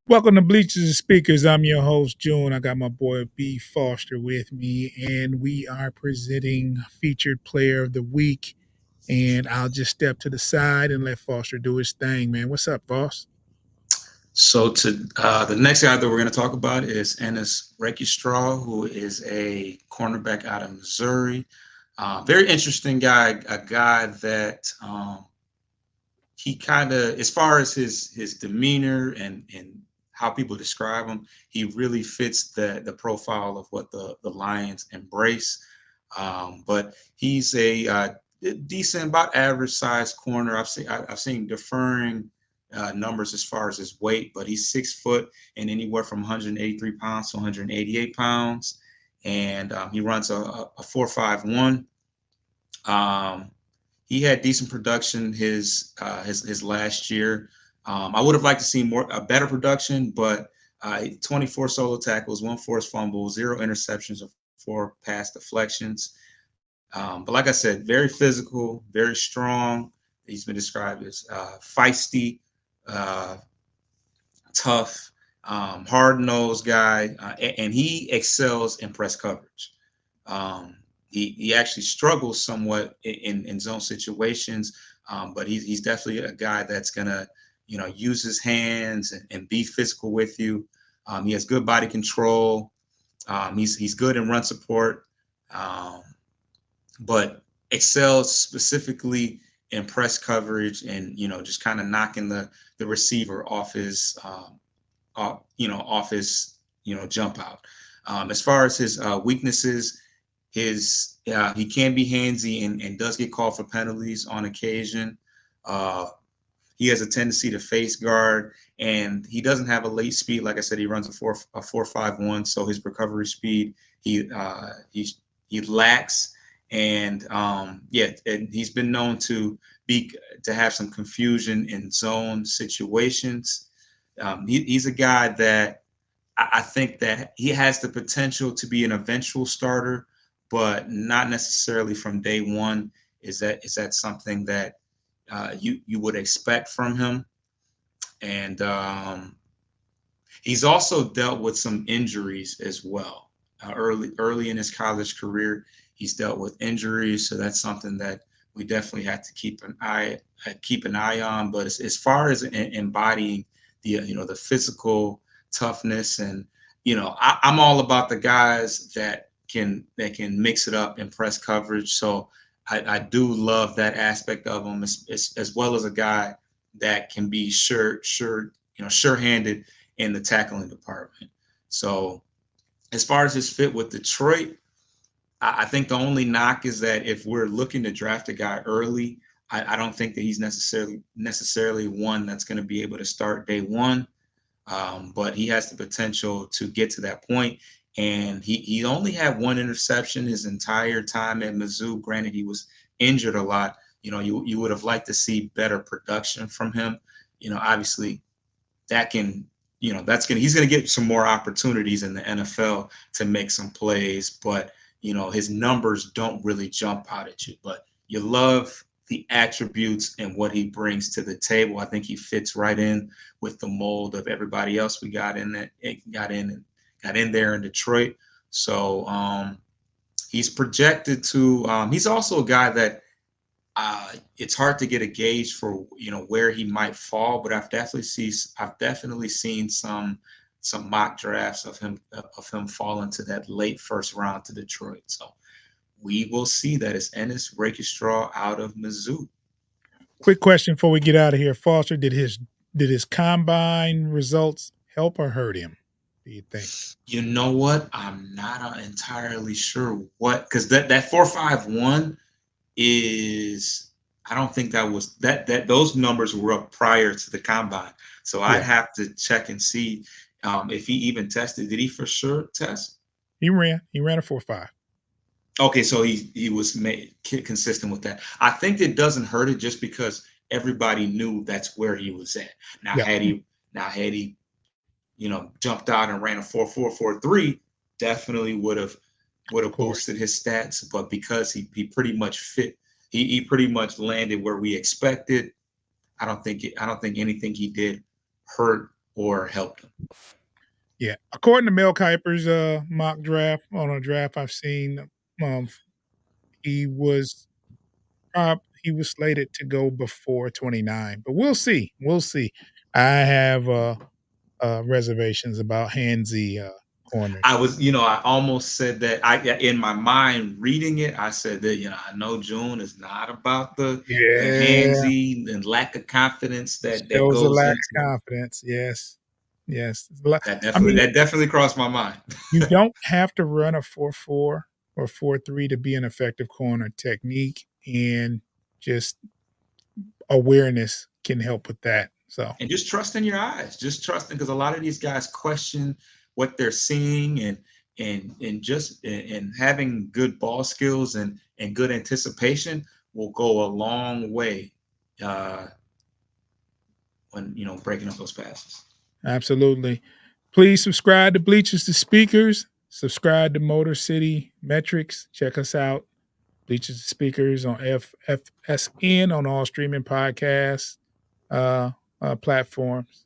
Welcome to Bleachers and Speakers. I'm your host, June. I got my boy B Foster with me, and we are presenting Featured Player of the Week. And I'll just step to the side and let Foster do his thing, man. What's up, boss? So to the next guy that we're going to talk about is Ennis Rakestraw, who is a cornerback out of Missouri. Very interesting guy, a guy that he kind of, as far as his demeanor and how people describe him, he really fits the profile of what the Lions embrace. But he's a decent, about average size corner. I've seen differing numbers as far as his weight, but he's 6 foot and anywhere from 183 pounds to 188 pounds, and he runs a 4.51. Um, he had decent production his last year. I would have liked to see a better production, but 24 solo tackles, one forced fumble, zero interceptions, or four pass deflections. But like I said, very physical, very strong. He's been described as feisty, uh, tough, hard nosed guy, and he excels in press coverage. He actually struggles somewhat in zone situations, but he's definitely a guy that's gonna use his hands and be physical with you. He has good body control. He's good in run support, um, but excels specifically in press coverage and just kind of knocking the receiver off his off his jump out. As far as his weaknesses, he can be handsy and does get called for penalties on occasion. Uh, he has a tendency to face guard, and he doesn't have a late speed. Like I said, he runs a 4.51, so his recovery speed he lacks. And yeah, and he's been known to have some confusion in zone situations. He's a guy that I think that he has the potential to be an eventual starter, but not necessarily from day one. Is that something that you would expect from him? And he's also dealt with some injuries as well. Early in his college career, he's dealt with injuries, so that's something that we definitely have to keep an eye on. But as far as embodying the physical toughness, and I'm all about the guys that can mix it up in press coverage. So I do love that aspect of him, as well as a guy that can be sure-handed in the tackling department. So as far as his fit with Detroit, I think the only knock is that if we're looking to draft a guy early, I don't think that he's necessarily one that's going to be able to start day one. But he has the potential to get to that point. And he only had one interception his entire time at Mizzou. Granted, he was injured a lot. You would have liked to see better production from him. Obviously that can, he's gonna get some more opportunities in the NFL to make some plays, but his numbers don't really jump out at you. But you love the attributes and what he brings to the table. I think he fits right in with the mold of everybody else we got in there in Detroit. So he's projected to. He's also a guy that it's hard to get a gauge for where he might fall, but I've definitely seen some mock drafts of him falling to that late first round to Detroit. So we will see. That is Ennis Rakestraw out of Mizzou. Quick question before we get out of here, Foster. Did his combine results help or hurt him? Do you think? You know what? I'm not entirely sure because that 4.51 is, I don't think that was that those numbers were up prior to the combine. So I'd Yeah, have to check and see if he even tested. Did he for sure test? he ran a 4.5. Okay, so he was consistent with that. I think it doesn't hurt it just because everybody knew that's where he was at. Now Yeah, had he now had he jumped out and ran a 4.443, definitely would of have course. boosted his stats. But because he pretty much fit, he pretty much landed where we expected. I don't think anything he did hurt or helped him. Yeah. According to Mel Kiper's mock draft, on a draft I've seen, um, he was he was slated to go before 29, but we'll see. We'll see. I have reservations about handsy corners. I almost said that. I in my mind reading it, I said that I know June is not about the Yeah, handsy and lack of confidence that shows a goes lack into of it. confidence. Yes, yes. That I definitely mean, that definitely crossed my mind. you don't have to run a 4-4 or 4-3 to be an effective corner. Technique and just awareness can help with that. So And just trust in your eyes, just trusting, because a lot of these guys question what they're seeing, and just and having good ball skills and good anticipation will go a long way uh, when breaking up those passes. absolutely. Please subscribe to Bleachers to Speakers. Subscribe to Motor City Metrics. Check us out. Bleachers to Speakers on FFSN on all streaming podcasts platforms.